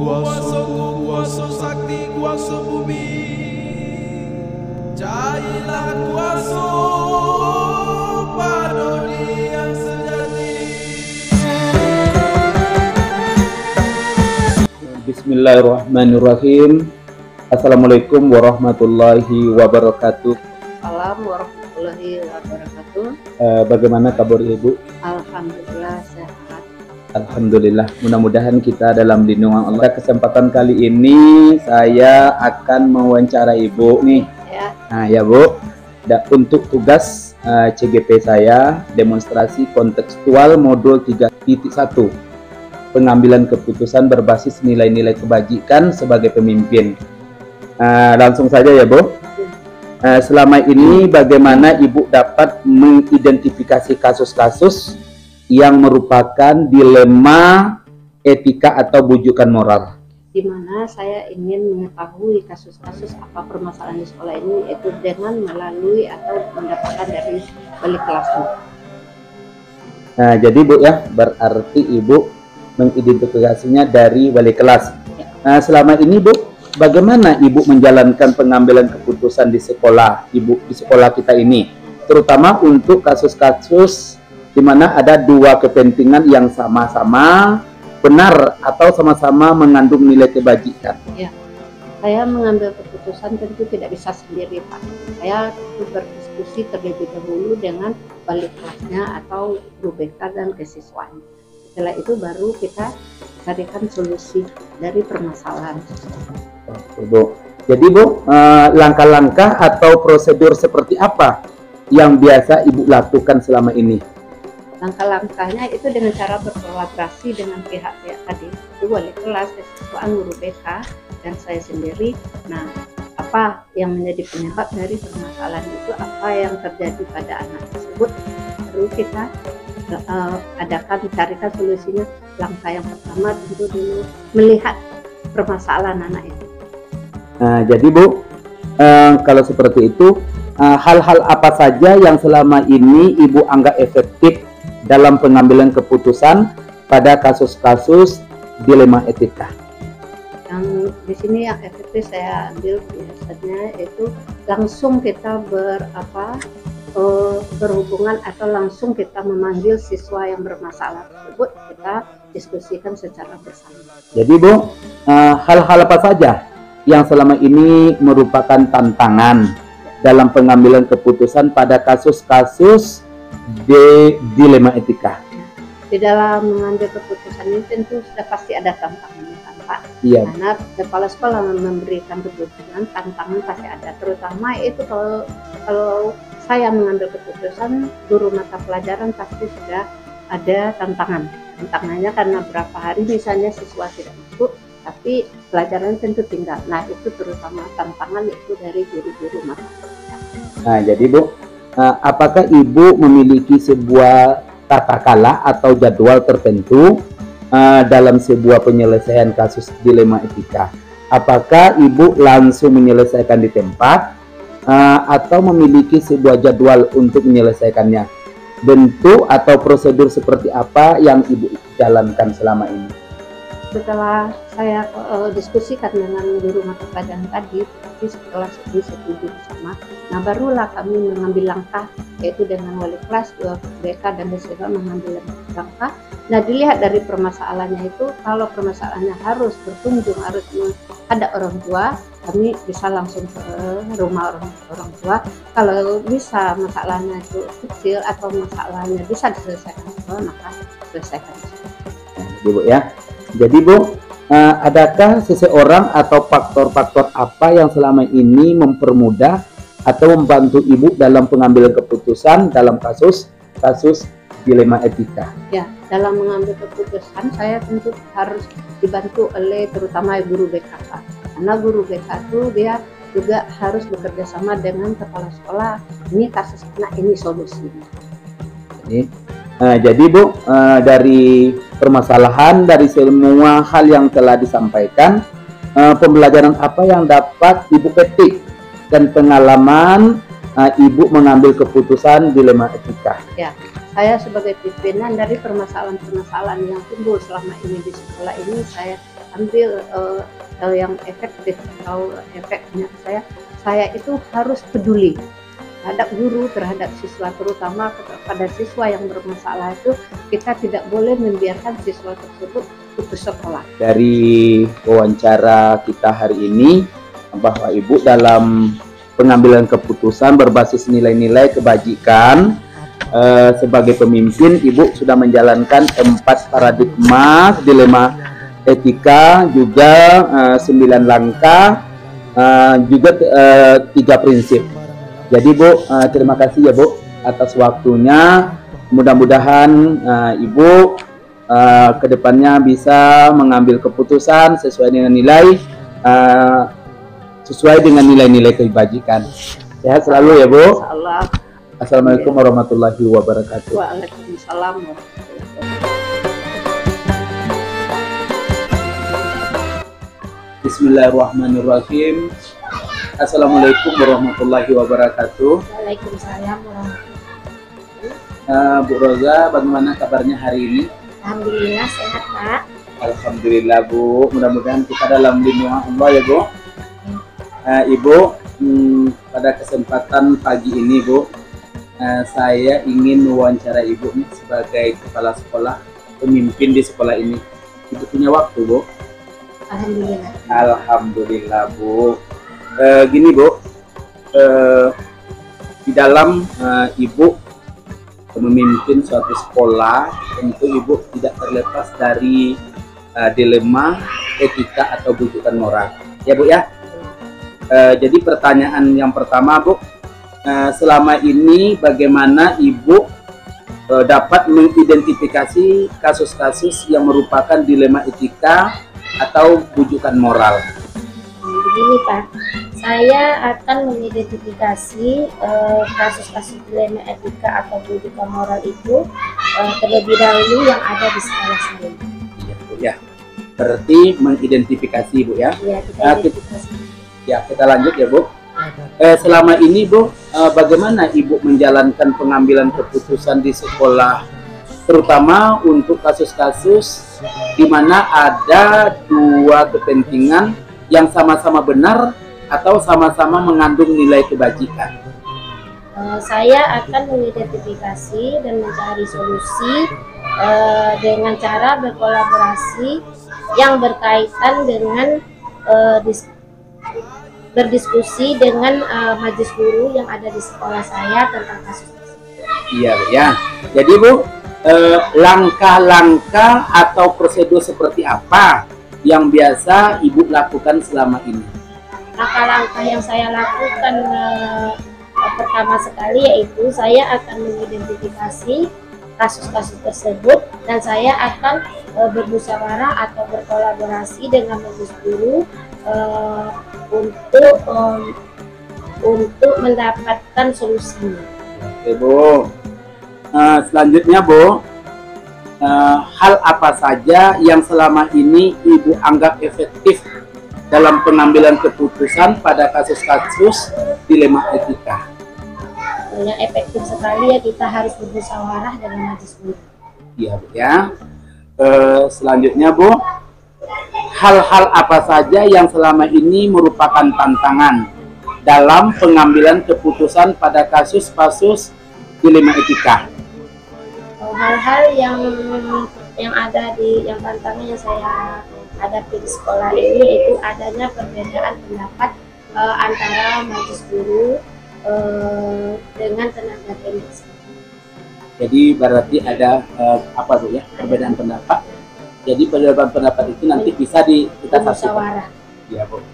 kuasa sakti, kuasa bumi, carilah kuasa padoni yang sejati. Bismillahirrahmanirrahim. Assalamualaikum warahmatullahi wabarakatuh. Assalamualaikum warahmatullahi wabarakatuh. Bagaimana kabar Ibu? Alhamdulillah sehat. Alhamdulillah. Mudah-mudahan kita dalam lindungan Allah. Kesempatan kali ini saya akan mewawancara Ibu nih. Ya. Nah ya Bu, untuk tugas CGP saya demonstrasi kontekstual modul 3.1 pengambilan keputusan berbasis nilai-nilai kebajikan sebagai pemimpin. Langsung saja ya Bu. Selama ini bagaimana Ibu dapat mengidentifikasi kasus-kasus yang merupakan dilema etika atau bujukan moral? Di mana saya ingin mengetahui kasus-kasus apa permasalahan di sekolah ini, itu dengan melalui atau mendapatkan dari wali kelasnya. Nah, jadi Bu ya, berarti Ibu mengidentifikasinya dari wali kelas. Nah, selama ini Bu, bagaimana Ibu menjalankan pengambilan keputusan di sekolah Ibu, di sekolah kita ini, terutama untuk kasus-kasus di mana ada dua kepentingan yang sama-sama benar atau sama-sama mengandung nilai kebajikan? Ya, saya mengambil keputusan tentu tidak bisa sendiri Pak. Saya berdiskusi terlebih dahulu dengan wali kelasnya atau guru BK dan kesiswaan. Setelah itu baru kita carikan solusi dari permasalahan. Bu. Jadi Bu, langkah-langkah atau prosedur seperti apa yang biasa Ibu lakukan selama ini? Langkah-langkahnya itu dengan cara berkolaborasi dengan pihak-pihak tadi, itu wali kelas, kesiswaan, guru BK, dan saya sendiri. Nah, apa yang menjadi penyebab dari permasalahan itu, apa yang terjadi pada anak tersebut, baru kita carikan solusinya. Langkah yang pertama tentu dulu melihat permasalahan anak itu. Nah, jadi Bu, kalau seperti itu, hal-hal apa saja yang selama ini Ibu anggap efektif dalam pengambilan keputusan pada kasus-kasus dilema etika? Yang di sini yang efektif saya ambil biasanya itu langsung kita berhubungan atau langsung kita memanggil siswa yang bermasalah tersebut, kita diskusikan secara bersama. Jadi Bu, hal-hal apa saja yang selama ini merupakan tantangan dalam pengambilan keputusan pada kasus-kasus dilema etika? Di dalam mengambil keputusan ini tentu sudah pasti ada tantangannya kan Pak. Iya. Karena kepala sekolah memberikan keputusan, tantangan pasti ada. Terutama itu kalau saya mengambil keputusan, guru mata pelajaran pasti sudah ada tantangan. Tantangannya karena berapa hari misalnya siswa tidak masuk, tapi pelajaran tentu tinggal. Nah itu terutama tantangan itu dari guru-guru mata pelajaran. Nah jadi Bu, apakah Ibu memiliki sebuah tata kala atau jadwal tertentu dalam sebuah penyelesaian kasus dilema etika? Apakah Ibu langsung menyelesaikan di tempat atau memiliki sebuah jadwal untuk menyelesaikannya? Bentuk atau prosedur seperti apa yang Ibu jalankan selama ini? Setelah saya diskusikan dengan guru mata pelajaran tadi, setelah setuju bersama, nah barulah kami mengambil langkah, yaitu dengan wali kelas, BK dan DSK mengambil langkah. Nah dilihat dari permasalahannya itu, kalau permasalahannya harus berkunjung, harus ada orang tua, kami bisa langsung ke rumah orang tua. Kalau bisa masalahnya itu kecil atau masalahnya bisa diselesaikan, maka selesaikan. Nah, Bu ya. Jadi Bu, adakah seseorang atau faktor-faktor apa yang selama ini mempermudah atau membantu Ibu dalam pengambilan keputusan dalam kasus dilema etika? Ya, dalam mengambil keputusan saya tentu harus dibantu oleh terutama guru BK. Karena guru BK itu dia juga harus bekerja sama dengan kepala sekolah. Ini kasus anak, ini solusinya. Jadi Bu, dari permasalahan dari semua hal yang telah disampaikan, pembelajaran apa yang dapat Ibu petik dan pengalaman Ibu mengambil keputusan dilema etika? Ya, saya sebagai pimpinan dari permasalahan-permasalahan yang timbul selama ini di sekolah ini, saya ambil yang efektif atau efeknya saya itu harus peduli terhadap guru, terhadap siswa, terutama kepada siswa yang bermasalah itu kita tidak boleh membiarkan siswa tersebut putus sekolah. Dari wawancara kita hari ini bahwa Ibu dalam pengambilan keputusan berbasis nilai-nilai kebajikan, sebagai pemimpin Ibu sudah menjalankan 4 paradigma dilema etika, juga 9 langkah, juga 3 prinsip. Jadi Bu, terima kasih ya Bu atas waktunya. Mudah-mudahan Ibu kedepannya bisa mengambil keputusan sesuai dengan nilai-nilai kebajikan. Sehat selalu ya Bu. Insyaallah. Assalamualaikum warahmatullahi wabarakatuh. Waalaikumsalam warahmatullahi wabarakatuh. Bismillahirrahmanirrahim. Assalamualaikum warahmatullahi wabarakatuh. Waalaikumsalam warahmatullahi wabarakatuh. Bu Roza, bagaimana kabarnya hari ini? Alhamdulillah sehat Pak. Alhamdulillah Bu. Mudah-mudahan kita dalam lindungan Allah ya Bu. Ibu, pada kesempatan pagi ini Bu, saya ingin mewawancara Ibu nih sebagai kepala sekolah, pemimpin di sekolah ini. Ibu punya waktu Bu? Alhamdulillah. Alhamdulillah Bu. Gini Bu, di dalam Ibu memimpin suatu sekolah, tentu Ibu tidak terlepas dari dilema etika atau bujukan moral. Ya Bu ya. Jadi pertanyaan yang pertama Bu, selama ini bagaimana Ibu dapat mengidentifikasi kasus-kasus yang merupakan dilema etika atau bujukan moral? Begini Pak, saya akan mengidentifikasi kasus-kasus dilema etika atau bujukan moral itu terlebih dahulu yang ada di sekolah saya. Iya Bu ya. Berarti mengidentifikasi Bu ya. Ya, kita identifikasi. Ya, kita lanjut ya Bu. Selama ini Bu, bagaimana Ibu menjalankan pengambilan keputusan di sekolah, terutama untuk kasus-kasus di mana ada 2 kepentingan yang sama-sama benar atau sama-sama mengandung nilai kebajikan? Saya akan mengidentifikasi dan mencari solusi dengan cara berkolaborasi yang berkaitan dengan berdiskusi dengan majelis guru yang ada di sekolah saya tentang kasus tersebut. Iya ya. Jadi Bu, langkah-langkah atau prosedur seperti apa yang biasa Ibu lakukan selama ini? Langkah-langkah yang saya lakukan pertama sekali yaitu saya akan mengidentifikasi kasus-kasus tersebut dan saya akan bermusyawarah atau berkolaborasi dengan majelis guru untuk mendapatkan solusinya. Oke Bu. Selanjutnya Bu, hal apa saja yang selama ini Ibu anggap efektif dalam pengambilan keputusan pada kasus-kasus dilema etika? Yang efektif sekali ya kita harus bermusyawarah dengan majelis guru. Iya Bu ya. Selanjutnya Bu, hal-hal apa saja yang selama ini merupakan tantangan dalam pengambilan keputusan pada kasus-kasus dilema etika? Hal-hal yang ada yang tantangan yang saya hadapi di sekolah ini itu adanya perbedaan pendapat antara majelis guru dengan tenaga pendidik. Jadi berarti ada apa tuh ya, perbedaan pendapat. Jadi perbedaan pendapat itu nanti bisa kita musyawarah. Ya Bu.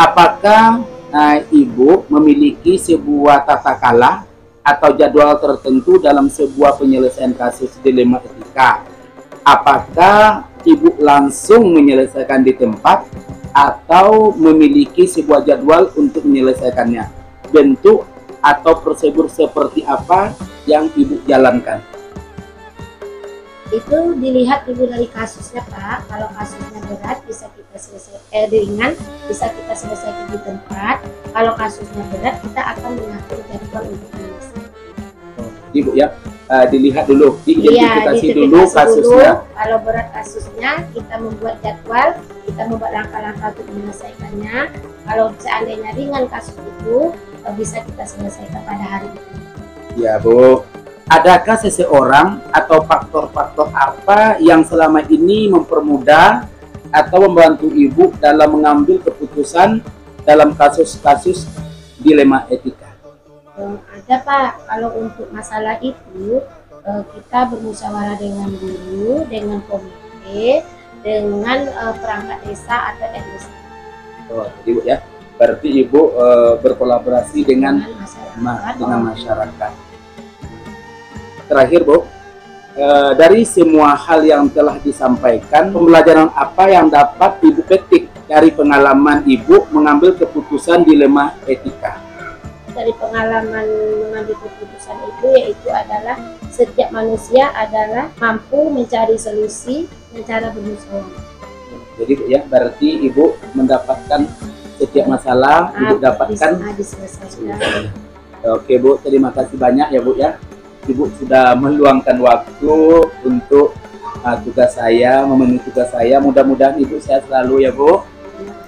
Apakah Ibu memiliki sebuah tata krama atau jadwal tertentu dalam sebuah penyelesaian kasus dilema etika? Apakah Ibu langsung menyelesaikan di tempat atau memiliki sebuah jadwal untuk menyelesaikannya? Bentuk atau prosedur seperti apa yang Ibu jalankan? Itu dilihat dulu dari kasusnya Pak. Kalau kasusnya berat bisa kita ringan bisa kita selesaikan di tempat. Kalau kasusnya berat kita akan mengatur jadwal untuk menyelesaikan. Ibu ya, dilihat dulu, diidentifikasi Iya, dulu kasusnya. Kalau berat kasusnya kita membuat jadwal, kita membuat langkah-langkah untuk menyelesaikannya. Kalau seandainya ringan kasus itu bisa kita selesaikan pada hari itu. Ya Bu, adakah seseorang atau faktor-faktor apa yang selama ini mempermudah atau membantu Ibu dalam mengambil keputusan dalam kasus-kasus dilema etika? Ada Pak, kalau untuk masalah itu kita bermusyawarah dengan guru, dengan komite, dengan perangkat desa atau RW. Oh, Ibu ya, berarti Ibu berkolaborasi dengan masyarakat. Terakhir Bu, dari semua hal yang telah disampaikan, pembelajaran apa yang dapat Ibu petik dari pengalaman Ibu mengambil keputusan dilema etika? Dari pengalaman mengambil keputusan itu yaitu adalah setiap manusia adalah mampu mencari solusi dengan cara bermusyawarah. Jadi Bu ya, berarti Ibu mendapatkan setiap masalah Ibu dapatkan diselesaikan. Oke Bu, terima kasih banyak ya Bu ya. Ibu sudah meluangkan waktu untuk tugas saya, memenuhi tugas saya. Mudah-mudahan Ibu sehat selalu ya Bu.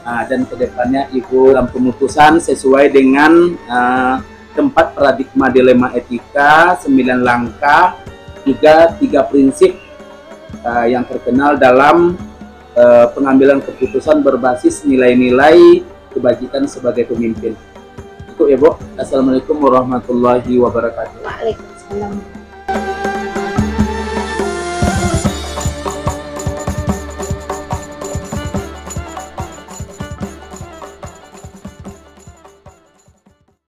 Dan kedepannya Ibu dalam pemutusan sesuai dengan tempat paradigma dilema etika, 9 langkah, juga 3 prinsip yang terkenal dalam pengambilan keputusan berbasis nilai-nilai kebajikan sebagai pemimpin. Itu ya Bu. Assalamualaikum warahmatullahi wabarakatuh. Waalaikumsalam.